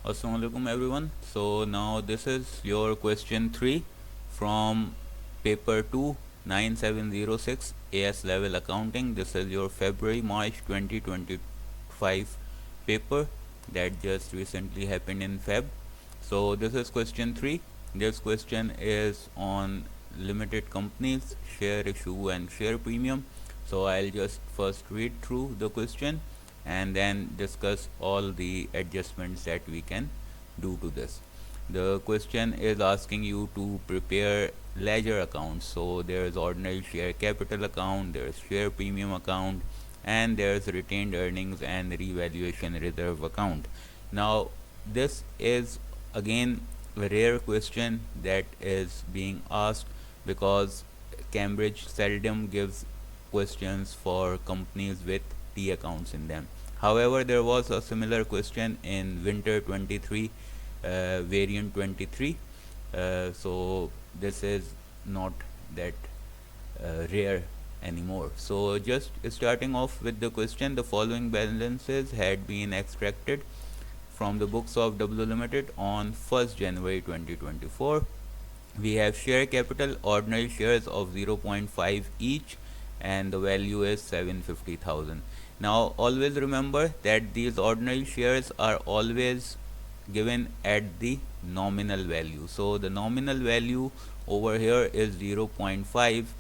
Assalamualaikum everyone. So now this is your question 3 from paper 2 9706 AS level accounting. This is your February March 2025 paper that just recently happened in Feb. So this is question 3. This question is on limited companies, share issue and share premium. So I'll just first read through the question and then discuss all the adjustments that we can do to this. The question is asking you to prepare ledger accounts. So there is ordinary share capital account, there is share premium account, and there is retained earnings and revaluation reserve account. Now this is again a rare question that is being asked because Cambridge seldom gives questions for companies with T accounts in them. However, there was a similar question in winter 23, variant 23. So this is not that rare anymore. So just starting off with the question, the following balances had been extracted from the books of W Limited on 1st January 2024. We have share capital, ordinary shares of 0.5 each, and the value is 750,000. Now always remember that these ordinary shares are always given at the nominal value. So the nominal value over here is 0.5.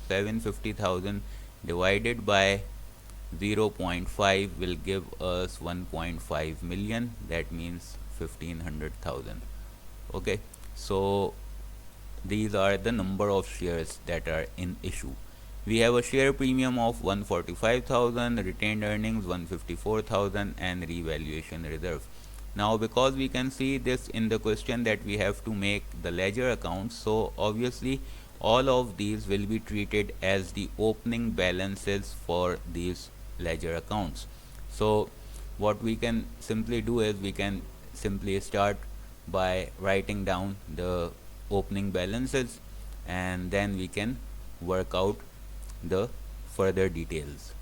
750,000 divided by 0.5 will give us 1.5 million. That means 1500,000. Okay, so these are the number of shares that are in issue. We have a share premium of 145,000, retained earnings 154,000, and revaluation reserve. Now because we can see this in the question that we have to make the ledger accounts, so obviously all of these will be treated as the opening balances for these ledger accounts. So what we can simply do is we can simply start by writing down the opening balances and then we can work out the further details.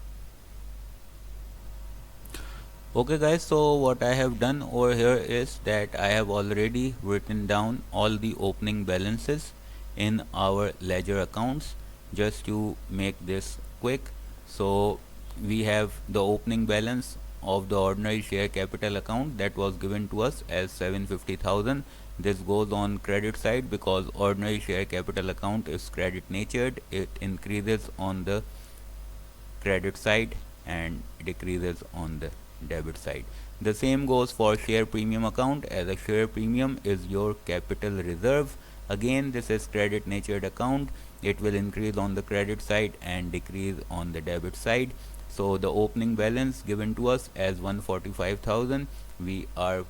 Okay guys, so what I have done over here is that I have already written down all the opening balances in our ledger accounts just to make this quick. So we have the opening balance of the ordinary share capital account that was given to us as 750,000. This goes on credit side because ordinary share capital account is credit natured. It increases on the credit side and decreases on the debit side. The same goes for share premium account, as a share premium is your capital reserve. Again, this is credit natured account. It will increase on the credit side and decrease on the debit side. So the opening balance given to us as 145,000, we are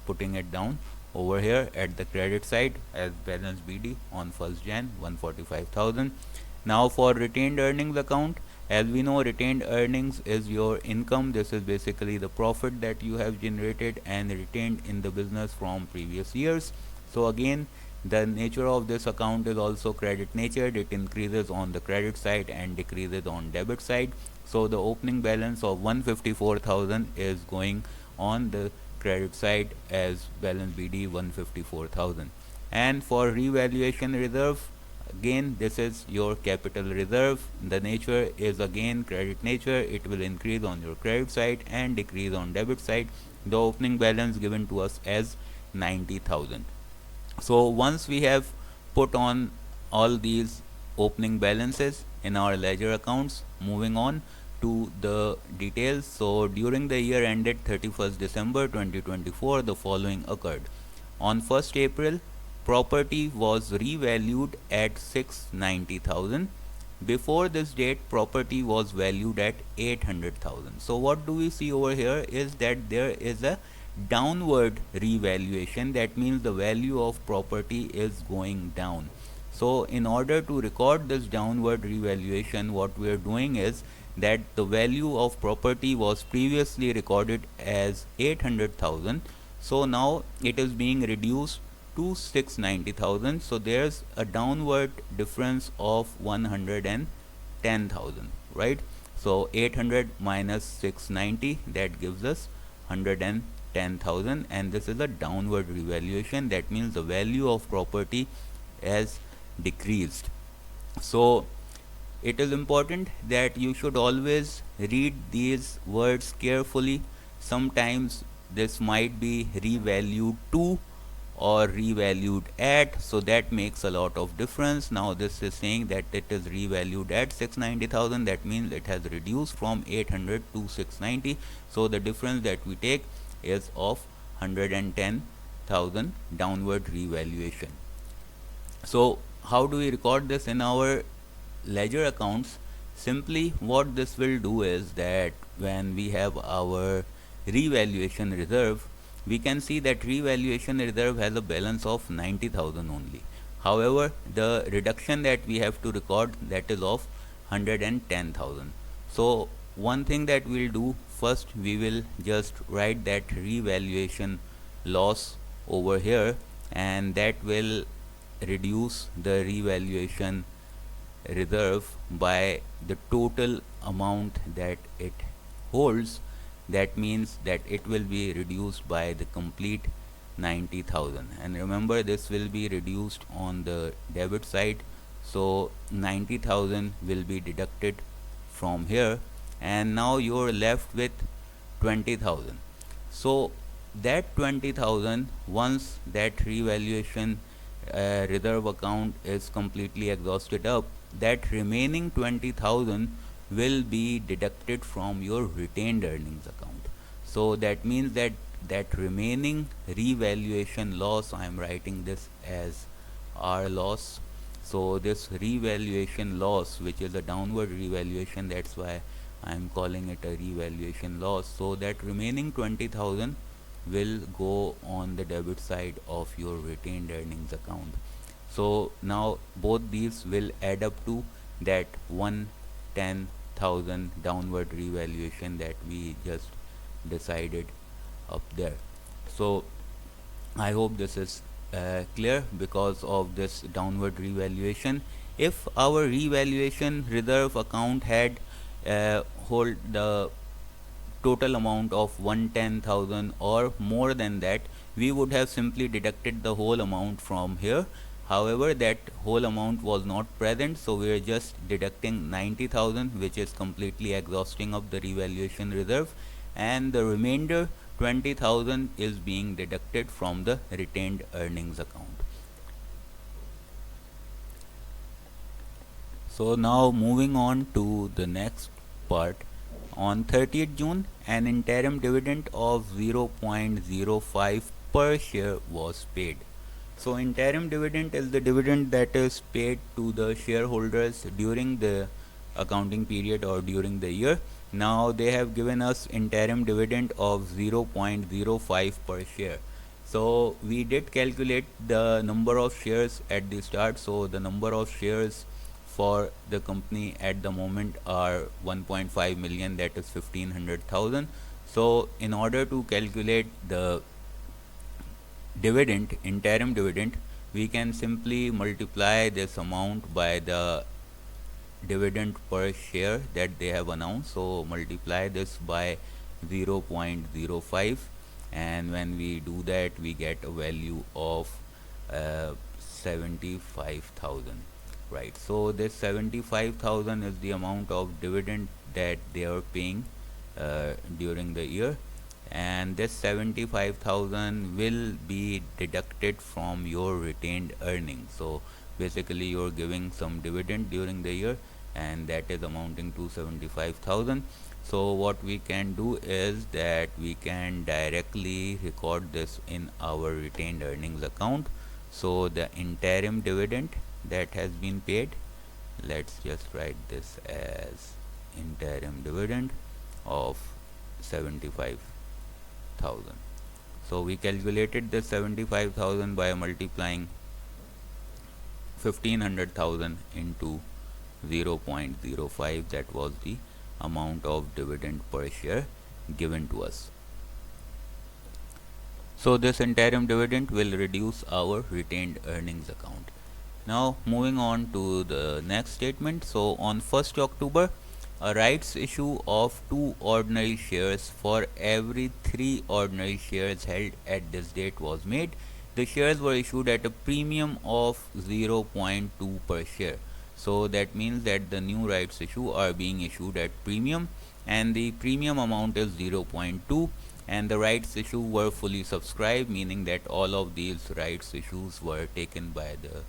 putting it down over here at the credit side as balance BD on 1st Jan 145,000. Now for retained earnings account, as we know, retained earnings is your income. This is basically the profit that you have generated and retained in the business from previous years. So again, the nature of this account is also credit natured. It increases on the credit side and decreases on debit side. So the opening balance of 154,000 is going on the credit side as balance BD 154,000. And for revaluation reserve, again this is your capital reserve. The nature is again credit nature. It will increase on your credit side and decrease on debit side. The opening balance given to us as 90,000. So once we have put on all these opening balances in our ledger accounts, moving on to the details. So during the year ended 31st December 2024, the following occurred. On 1st April, property was revalued at 690,000. Before this date, property was valued at 800,000. So what do we see over here is that there is a downward revaluation. That means the value of property is going down. So in order to record this downward revaluation, what we are doing is that the value of property was previously recorded as 800,000. So now it is being reduced to 690,000. So there's a downward difference of 110,000, right? So 800 minus 690, that gives us 110,000. 110,000, and this is a downward revaluation. That means the value of property has decreased. So it is important that you should always read these words carefully. Sometimes this might be revalued to or revalued at, so that makes a lot of difference. Now this is saying that it is revalued at 690,000. That means it has reduced from 800 to 690. So the difference that we take is of 110,000 downward revaluation. So how do we record this in our ledger accounts? Simply what this will do is that when we have our revaluation reserve, we can see that revaluation reserve has a balance of 90,000 only. However, the reduction that we have to record, that is of 110,000. So one thing that we'll do, first we will just write that revaluation loss over here, and that will reduce the revaluation reserve by the total amount that it holds. That means that it will be reduced by the complete 90,000, and remember this will be reduced on the debit side. So 90,000 will be deducted from here, and now you're left with 20,000. So that 20,000, once that revaluation reserve account is completely exhausted up, that remaining 20,000 will be deducted from your retained earnings account. So that means that that remaining revaluation loss, I am writing this as R loss. So this revaluation loss, which is a downward revaluation, that's why I am calling it a revaluation loss. So that remaining 20,000 will go on the debit side of your retained earnings account. So now both these will add up to that 110,000 downward revaluation that we just decided up there. So I hope this is clear. Because of this downward revaluation, if our revaluation reserve account had hold the total amount of 110,000 or more than that, we would have simply deducted the whole amount from here. However, that whole amount was not present, so we are just deducting 90,000, which is completely exhausting of the revaluation reserve, and the remainder 20,000 is being deducted from the retained earnings account. So now moving on to the next part. On 30th June, an interim dividend of 0.05 per share was paid. So interim dividend is the dividend that is paid to the shareholders during the accounting period or during the year. Now they have given us interim dividend of 0.05 per share. So we did calculate the number of shares at the start. So the number of shares for the company at the moment are 1.5 million, that is 1500,000. So in order to calculate the dividend, interim dividend, we can simply multiply this amount by the dividend per share that they have announced. So multiply this by 0.05, and when we do that, we get a value of 75,000. Right, so this 75,000 is the amount of dividend that they are paying during the year, and this 75,000 will be deducted from your retained earnings. So basically you're giving some dividend during the year, and that is amounting to 75,000. So what we can do is that we can directly record this in our retained earnings account. So the interim dividend that has been paid, let's just write this as interim dividend of 75,000. So we calculated this 75,000 by multiplying 1500,000 into 0.05. that was the amount of dividend per share given to us. So this interim dividend will reduce our retained earnings account. Now moving on to the next statement. So on 1st October, a rights issue of 2 ordinary shares for every 3 ordinary shares held at this date was made. The shares were issued at a premium of 0.2 per share. So that means that the new rights issue are being issued at premium, and the premium amount is 0.2, and the rights issue were fully subscribed, meaning that all of these rights issues were taken by the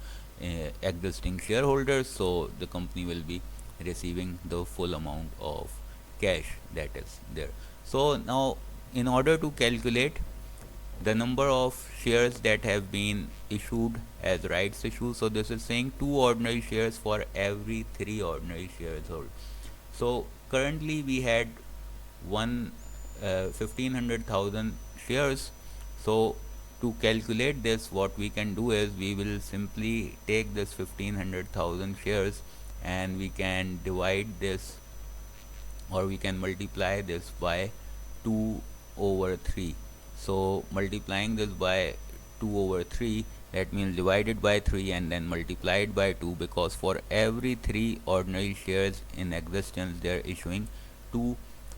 existing shareholders. So the company will be receiving the full amount of cash that is there. So now, in order to calculate the number of shares that have been issued as rights issue, so this is saying 2 ordinary shares for every 3 ordinary shares held. So currently we had 1,500,000 shares. So to calculate this, what we can do is we will simply take this 1,500,000 shares and we can divide this, or we can multiply this by 2 over 3. So multiplying this by 2 over 3, that means divided by 3 and then multiplied by 2, because for every 3 ordinary shares in existence they are issuing 2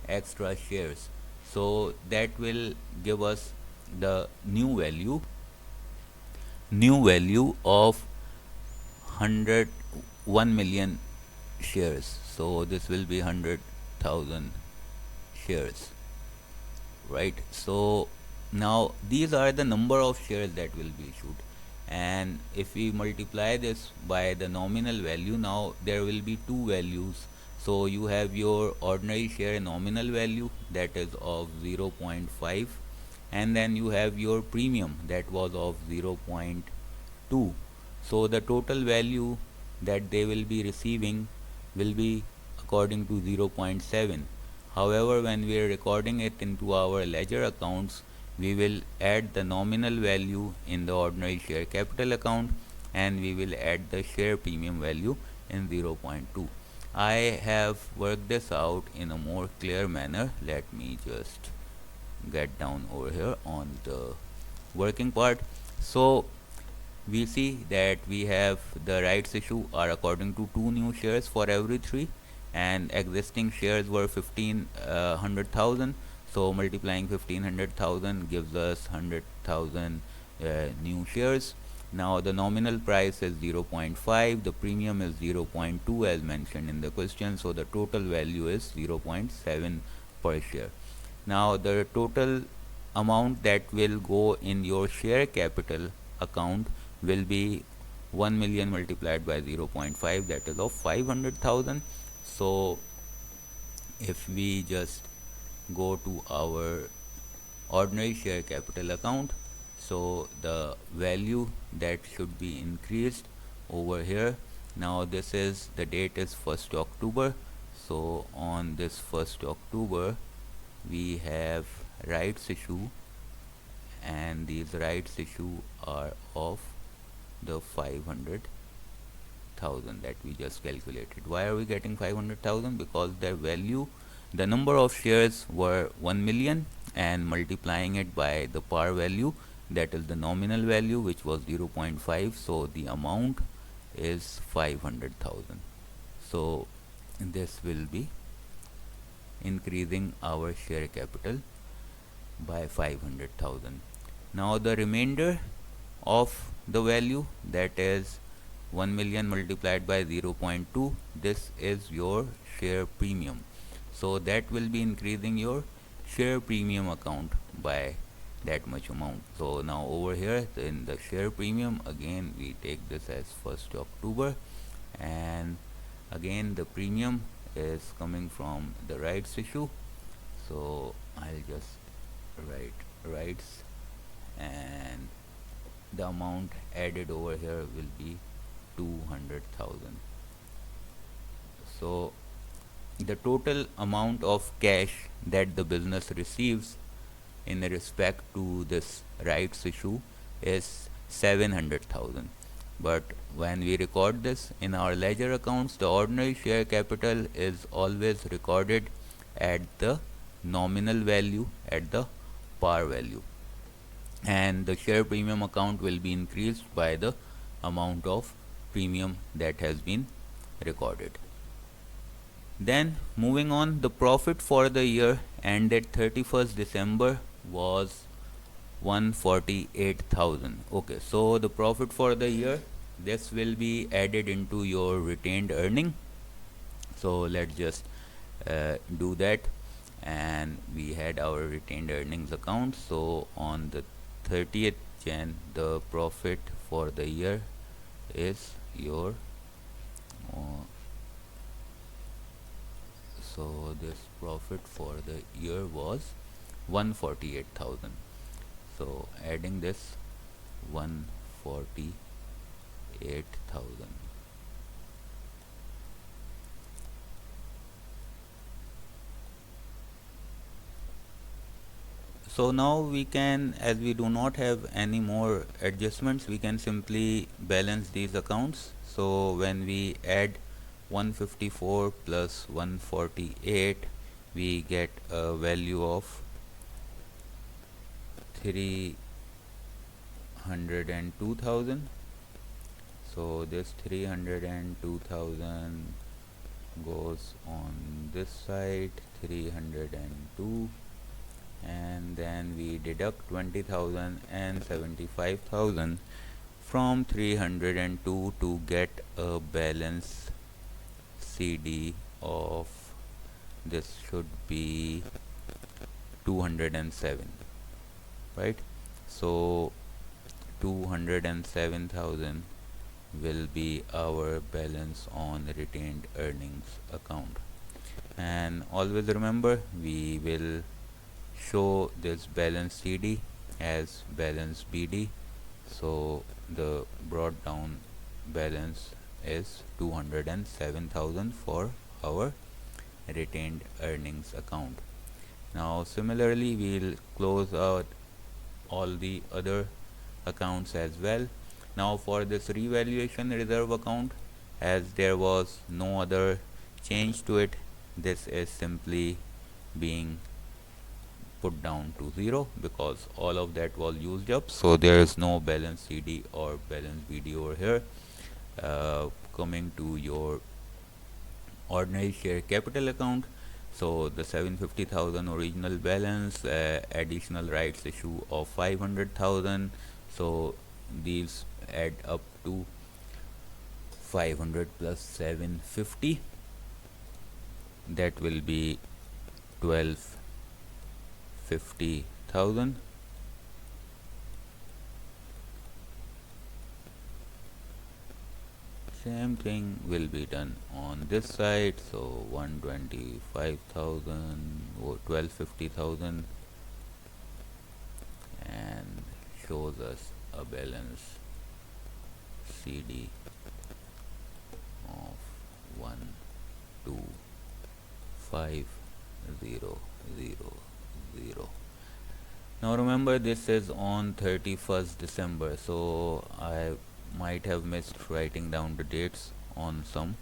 extra shares. So that will give us the new value of 1 million shares. So this will be 100,000 shares, right? So now these are the number of shares that will be issued, and if we multiply this by the nominal value, now there will be two values. So you have your ordinary share nominal value, that is of 0.5, and then you have your premium that was of 0.2. So the total value that they will be receiving will be according to 0.7. However, when we are recording it into our ledger accounts, we will add the nominal value in the ordinary share capital account, and we will add the share premium value in 0.2. I have worked this out in a more clear manner. Let me just get down over here on the working part. So we see that we have the rights issue are according to 2 new shares for every 3, and existing shares were 1,500,000. So multiplying 1,500,000 gives us 100,000 new shares. Now the nominal price is 0.5, the premium is 0.2 as mentioned in the question, so the total value is 0.7 per share. Now the total amount that will go in your share capital account will be 1 million multiplied by 0.5, that is of 500,000. So if we just go to our ordinary share capital account, so the value that should be increased over here. Now this is the date is 1st October. So on this 1st October we have rights issue, and these rights issue are of the 500,000 that we just calculated. Why are we getting 500,000? Because their value, the number of shares were 1 million, and multiplying it by the par value, that is the nominal value, which was 0.5, so the amount is 500,000. So this will be increasing our share capital by 500,000. Now the remainder of the value, that is 1 million multiplied by 0.2, this is your share premium. So that will be increasing your share premium account by that much amount. So now over here in the share premium, again we take this as 1st October, and again the premium is coming from the rights issue. So I'll just write rights, and the amount added over here will be 200,000. So the total amount of cash that the business receives in respect to this rights issue is 700,000. But when we record this in our ledger accounts, the ordinary share capital is always recorded at the nominal value, at the par value, and the share premium account will be increased by the amount of premium that has been recorded. Then moving on, the profit for the year ended 31st December was 148,000. Okay, so the profit for the year, this will be added into your retained earning. So let's just do that, and we had our retained earnings account. So on the 30th Jan, the profit for the year is your uh, so this profit for the year was 148,000. So adding this 148,000. So now we can, as we do not have any more adjustments, we can simply balance these accounts. So when we add 154 plus 148, we get a value of 302,000. So this 302,000 goes on this side, 302, and then we deduct 20,000 and 75,000 from 302 to get a balance CD of, this should be 207, right? So 207,000 will be our balance on retained earnings account. And always remember, we will show this balance CD as balance BD. So the brought down balance is 207,000 for our retained earnings account. Now similarly, we'll close out all the other accounts as well. Now for this revaluation reserve account, as there was no other change to it, this is simply being put down to 0 because all of that was used up. So there is no balance CD or balance BD over here. Coming to your ordinary share capital account, so the 750,000 original balance, additional rights issue of 500,000. So these add up to 500 plus 750, that will be 1250,000. Same thing will be done on this side. So 125,000 or 1250,000, and shows us a balance CD of 125,000. Now remember, this is on 31st December, so I might have missed writing down the dates on some,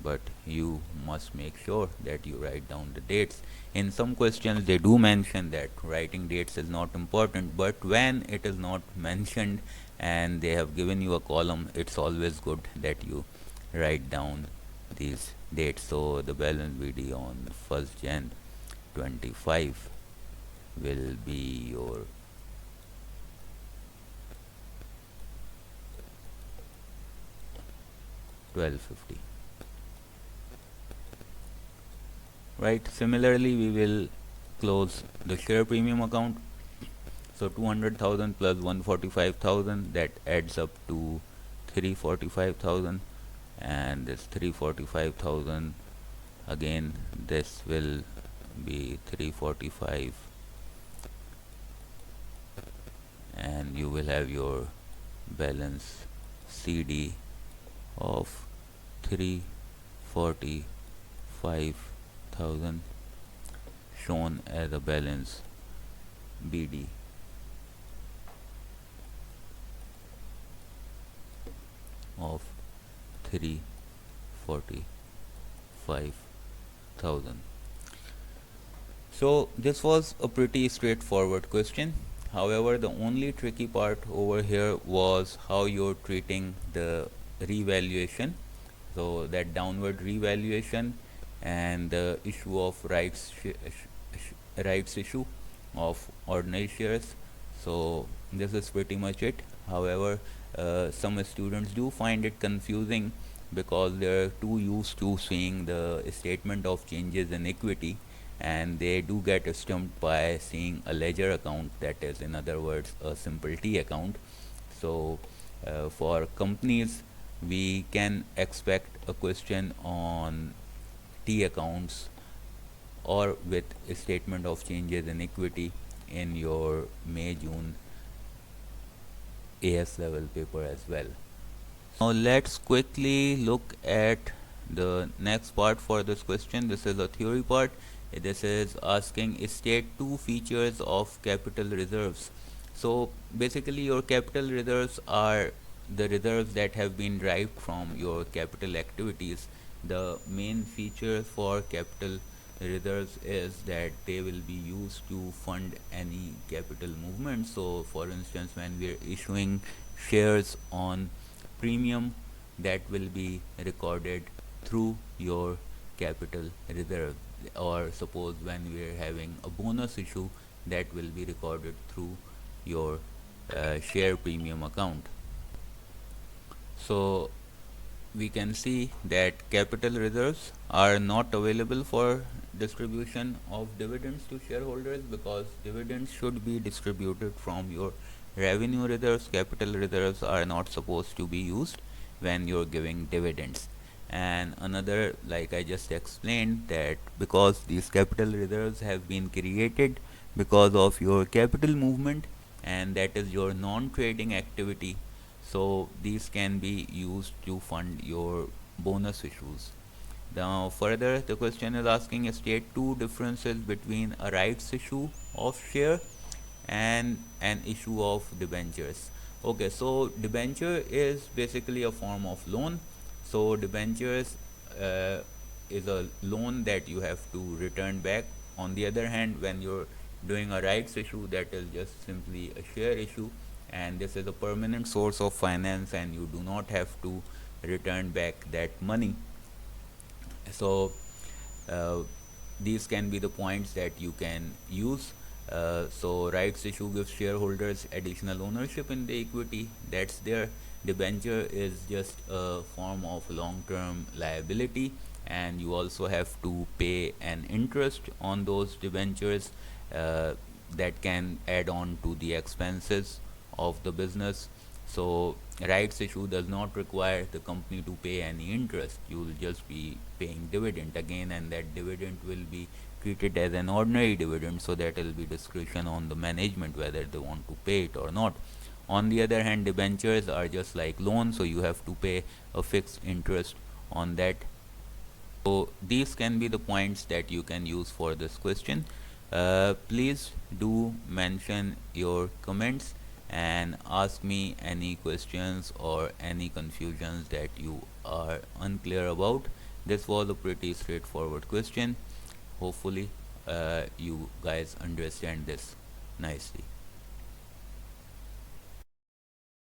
but you must make sure that you write down the dates. In some questions they do mention that writing dates is not important, but when it is not mentioned and they have given you a column, it's always good that you write down these dates. So the balance BD on 1st Jan 25 will be your 1250, right? Similarly, we will close the share premium account. So 200,000 plus 145,000, that adds up to 345,000, and this 345,000, again this will be 345, and you will have your balance CD of 345,000 shown as a balance BD of 345,000. So this was a pretty straightforward question. However, the only tricky part over here was how you're treating the revaluation. So that downward revaluation, and the issue of rights issue of ordinary shares. So this is pretty much it. However, some students do find it confusing because they're too used to seeing the statement of changes in equity, and they do get stumped by seeing a ledger account, that is in other words a simple T account. So for companies, we can expect a question on T accounts or with a statement of changes in equity in your May June AS level paper as well. Now let's quickly look at the next part for this question. This is a theory part. This is asking state two features of capital reserves. So basically your capital reserves are the reserves that have been derived from your capital activities. The main feature for capital reserves is that they will be used to fund any capital movement. So for instance, when we are issuing shares on premium, that will be recorded through your capital reserve, or suppose when we are having a bonus issue, that will be recorded through your share premium account. So we can see that capital reserves are not available for distribution of dividends to shareholders, because dividends should be distributed from your revenue reserves. Capital reserves are not supposed to be used when you're giving dividends. And another, like I just explained, that because these capital reserves have been created because of your capital movement, and that is your non-trading activity, so these can be used to fund your bonus issues. Now further, the question is asking state two differences between a rights issue of share and an issue of debentures. Okay, so debenture is basically a form of loan. So debentures uh, is a loan that you have to return back. On the other hand, when you're doing a rights issue, that is just simply a share issue, and this is a permanent source of finance, and you do not have to return back that money. So uh, these can be the points that you can use. So rights issue gives shareholders additional ownership in the equity that's there. Debenture is just a form of long-term liability, and you also have to pay an interest on those debentures uh, that can add on to the expenses of the business. So rights issue does not require the company to pay any interest. You will just be paying dividend again, and that dividend will be treated as an ordinary dividend, so that will be discretion on the management whether they want to pay it or not. On the other hand, debentures are just like loans, so you have to pay a fixed interest on that. So these can be the points that you can use for this question. Please do mention your comments and ask me any questions or any confusions that you are unclear about. This was a pretty straightforward question. Hopefully you guys understand this nicely.